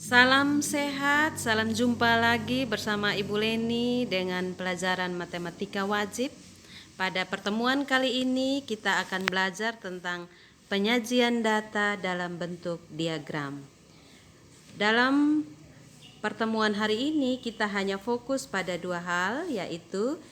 Salam sehat, salam jumpa lagi bersama Ibu Leni dengan pelajaran matematika wajib. Pada pertemuan kali ini kita akan belajar tentang penyajian data dalam bentuk diagram. Dalam pertemuan hari ini kita hanya fokus pada dua hal, yaitu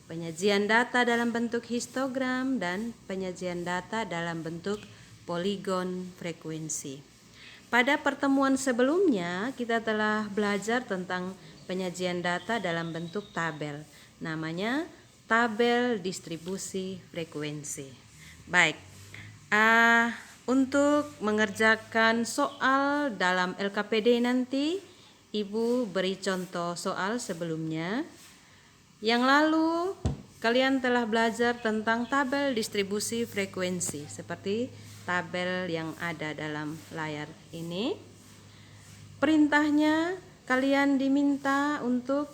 penyajian data dalam bentuk histogram dan penyajian data dalam bentuk poligon frekuensi. Pada pertemuan sebelumnya kita telah belajar tentang penyajian data dalam bentuk tabel. Namanya tabel distribusi frekuensi. Baik, untuk mengerjakan soal dalam LKPD nanti, Ibu beri contoh soal sebelumnya. Yang lalu kalian telah belajar tentang tabel distribusi frekuensi seperti tabel yang ada dalam layar ini. Perintahnya kalian diminta untuk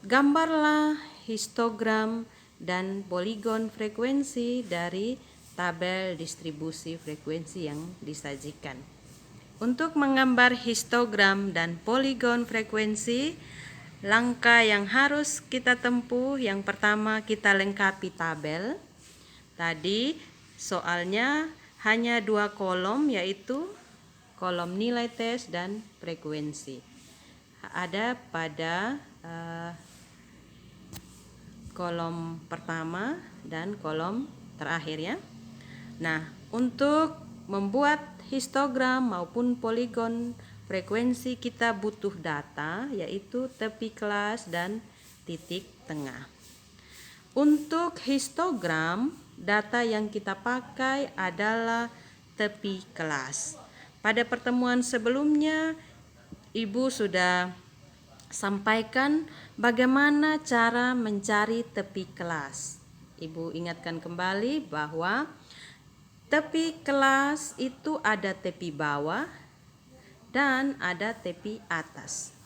gambarlah histogram dan poligon frekuensi dari tabel distribusi frekuensi yang disajikan. Untuk menggambar histogram dan poligon frekuensi, langkah yang harus kita tempuh, yang pertama kita lengkapi tabel. Tadi soalnya hanya 2 kolom, yaitu kolom nilai tes dan frekuensi. Ada pada kolom pertama dan kolom terakhir ya. Nah, untuk membuat histogram maupun poligon frekuensi kita butuh data, yaitu tepi kelas dan titik tengah. Untuk histogram, data yang kita pakai adalah tepi kelas. Pada pertemuan sebelumnya, Ibu sudah sampaikan bagaimana cara mencari tepi kelas. Ibu ingatkan kembali bahwa tepi kelas itu ada tepi bawah dan ada tepi atas.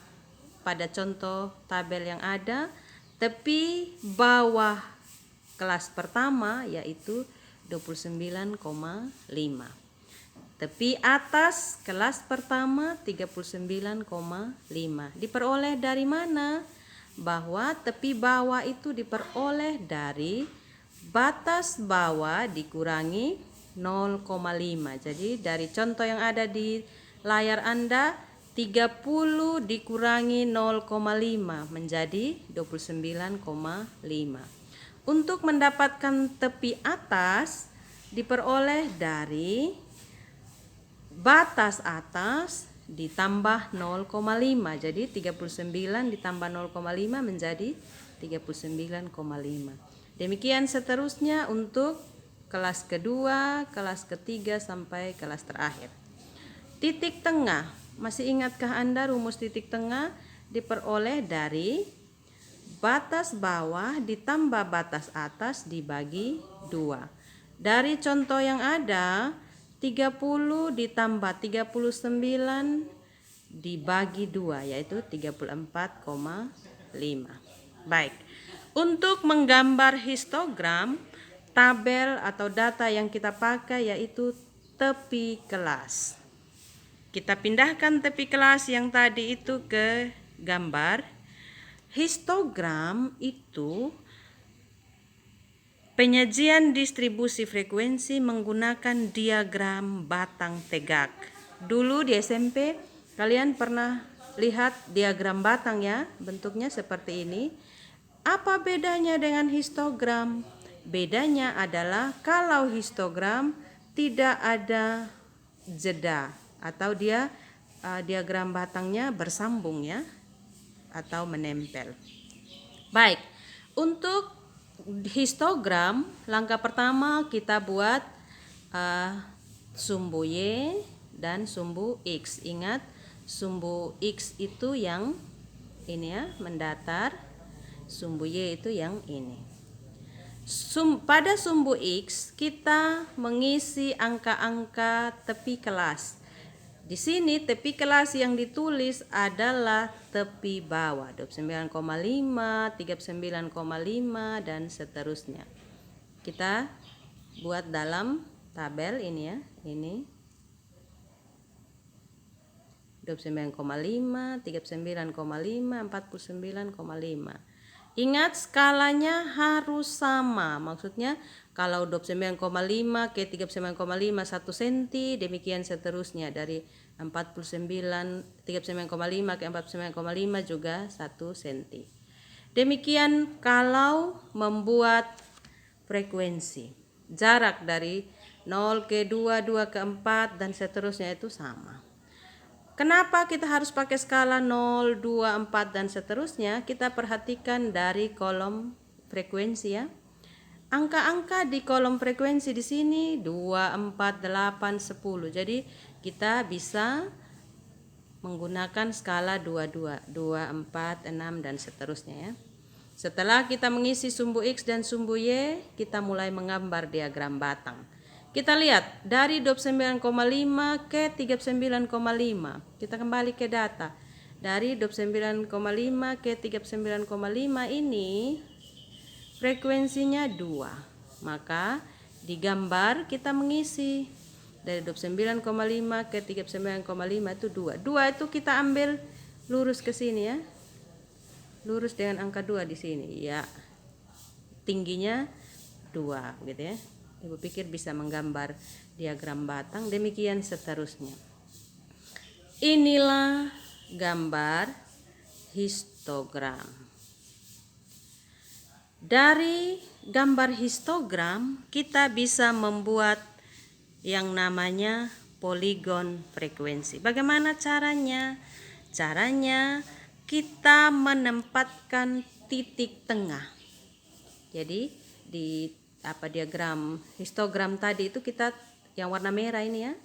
Pada contoh tabel yang ada, tepi bawah kelas pertama yaitu 29,5. Tepi atas kelas pertama 39,5. Diperoleh dari mana? Bahwa tepi bawah itu diperoleh dari batas bawah dikurangi 0,5. Jadi dari contoh yang ada di layar Anda, 30 dikurangi 0,5 menjadi 29,5. Untuk mendapatkan tepi atas diperoleh dari batas atas ditambah 0,5. Jadi 39 ditambah 0,5 menjadi 39,5. Demikian seterusnya untuk kelas kedua, kelas ketiga sampai kelas terakhir. Titik tengah, masih ingatkah Anda rumus titik tengah? Diperoleh dari batas bawah ditambah batas atas dibagi 2. Dari contoh yang ada, 30 ditambah 39 dibagi 2, yaitu 34,5. Baik, untuk menggambar histogram, tabel atau data yang kita pakai yaitu tepi kelas. Kita pindahkan tepi kelas yang tadi itu ke gambar. Histogram itu penyajian distribusi frekuensi menggunakan diagram batang tegak. Dulu di SMP kalian pernah lihat diagram batang ya, bentuknya seperti ini. Apa bedanya dengan histogram? Bedanya adalah kalau histogram tidak ada jeda atau dia diagram batangnya bersambung ya atau menempel. Baik, untuk histogram langkah pertama kita buat sumbu Y dan sumbu X. Ingat, sumbu X itu yang ini ya, mendatar. Sumbu Y itu yang ini. Pada sumbu X kita mengisi angka-angka tepi kelas. Di sini tepi kelas yang ditulis adalah tepi bawah 29,5, 39,5 dan seterusnya. Kita buat dalam tabel ini ya, ini. 29,5, 39,5, 49,5. Ingat skalanya harus sama. Maksudnya kalau 29,5 ke 39,5 1 cm, demikian seterusnya dari 39,5 ke 49,5 juga 1 cm. Demikian kalau membuat frekuensi. Jarak dari 0 ke 2, 2 ke 4 dan seterusnya itu sama. Kenapa kita harus pakai skala 0, 2, 4 dan seterusnya? Kita perhatikan dari kolom frekuensi ya. Angka-angka di kolom frekuensi di sini 2, 4, 8, 10. Jadi kita bisa menggunakan skala 22, 2, 4, 6 dan seterusnya ya. Setelah kita mengisi sumbu X dan sumbu Y, kita mulai menggambar diagram batang. Kita lihat dari 29,5 ke 39,5. Kita kembali ke data. Dari 29,5 ke 39,5 ini frekuensinya 2. Maka digambar kita mengisi dari 29,5 ke 39,5 itu 2. 2 itu kita ambil lurus ke sini ya. Lurus dengan angka 2 di sini ya. Tingginya 2 gitu ya. Ibu pikir bisa menggambar diagram batang, demikian seterusnya. Inilah gambar histogram. Dari gambar histogram kita bisa membuat yang namanya poligon frekuensi. Bagaimana caranya? Caranya kita menempatkan titik tengah. Jadi di diagram histogram tadi itu kita yang warna merah ini ya,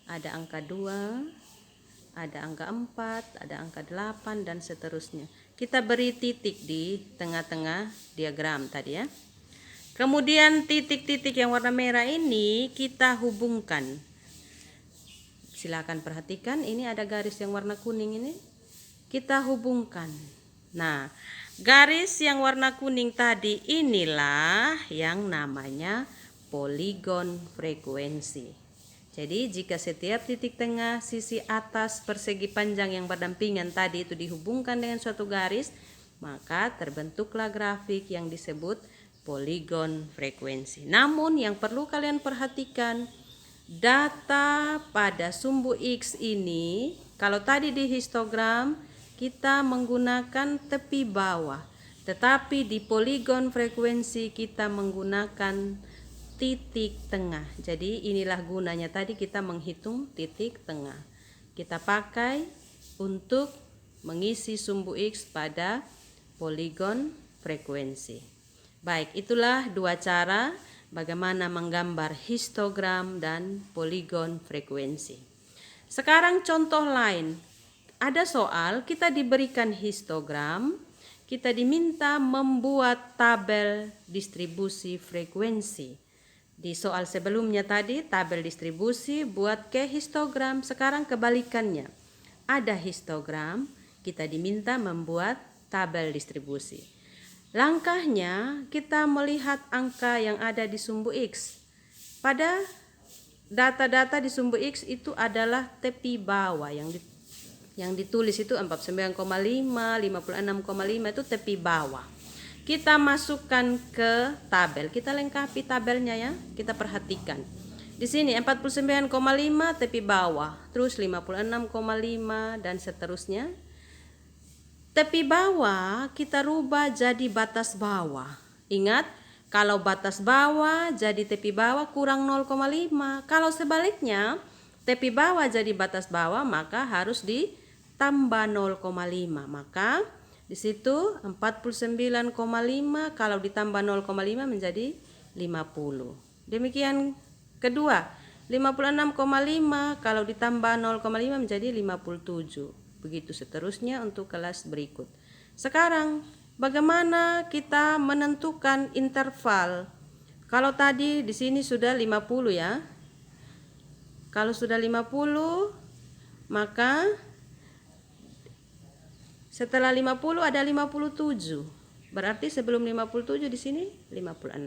ada angka 2, ada angka 4, ada angka 8 dan seterusnya. Kita beri titik di tengah-tengah diagram tadi ya. Kemudian titik-titik yang warna merah ini kita hubungkan. Silakan perhatikan, ini ada garis yang warna kuning ini. Kita hubungkan. Nah, garis yang warna kuning tadi inilah yang namanya poligon frekuensi. Jadi jika setiap titik tengah sisi atas persegi panjang yang berdampingan tadi itu dihubungkan dengan suatu garis, maka terbentuklah grafik yang disebut poligon frekuensi. Namun yang perlu kalian perhatikan, data pada sumbu X ini, kalau tadi di histogram kita menggunakan tepi bawah, tetapi di poligon frekuensi kita menggunakan titik tengah. Jadi inilah gunanya tadi kita menghitung titik tengah. Kita pakai untuk mengisi sumbu X pada poligon frekuensi. Baik, itulah dua cara bagaimana menggambar histogram dan poligon frekuensi. Sekarang contoh lain. Ada soal kita diberikan histogram, kita diminta membuat tabel distribusi frekuensi. Di soal sebelumnya tadi tabel distribusi buat ke histogram, sekarang kebalikannya. Ada histogram, kita diminta membuat tabel distribusi. Langkahnya kita melihat angka yang ada di sumbu X. Pada data-data di sumbu X itu adalah tepi bawah yang ditulis itu 49,5, 56,5 itu tepi bawah. Kita masukkan ke tabel, kita lengkapi tabelnya ya. Kita perhatikan. Di sini 49,5 tepi bawah, terus 56,5 dan seterusnya. Tepi bawah kita rubah jadi batas bawah. Ingat, kalau batas bawah jadi tepi bawah kurang 0,5. Kalau sebaliknya, tepi bawah jadi batas bawah maka harus ditambah 0,5. Maka di situ 49,5 kalau ditambah 0,5 menjadi 50. Demikian kedua, 56,5 kalau ditambah 0,5 menjadi 57. Begitu seterusnya untuk kelas berikut. Sekarang bagaimana kita menentukan interval? Kalau tadi di sini sudah 50 ya. Kalau sudah 50 maka setelah 50 ada 57. Berarti sebelum 57 di sini 56.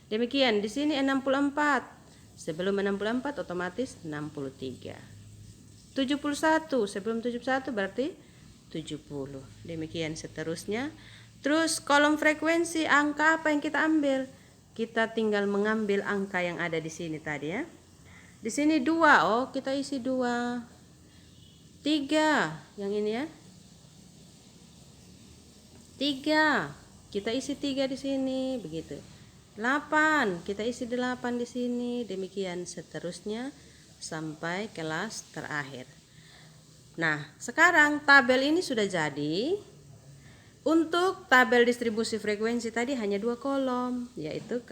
Demikian di sini 64. Sebelum 64 otomatis 63. 71. Sebelum 71 berarti 70. Demikian seterusnya. Terus kolom frekuensi, angka apa yang kita ambil? Kita tinggal mengambil angka yang ada di sini tadi ya. Di sini 2, oh kita isi 2. 3, yang ini ya. 3, kita isi 3 di sini, begitu. 8, kita isi 8 di sini, demikian seterusnya sampai kelas terakhir. Nah, sekarang tabel ini sudah jadi. Untuk tabel distribusi frekuensi tadi hanya 2 kolom, yaitu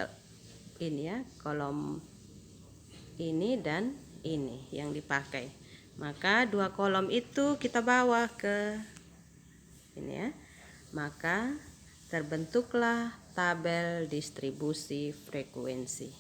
ini ya, kolom ini dan ini yang dipakai. Maka 2 kolom itu kita bawa ke ini ya. Maka terbentuklah tabel distribusi frekuensi.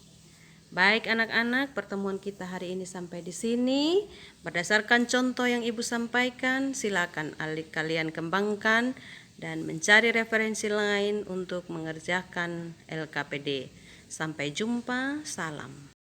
Baik anak-anak, pertemuan kita hari ini sampai di sini. Berdasarkan contoh yang Ibu sampaikan, silakan kalian kembangkan dan mencari referensi lain untuk mengerjakan LKPD. Sampai jumpa, salam.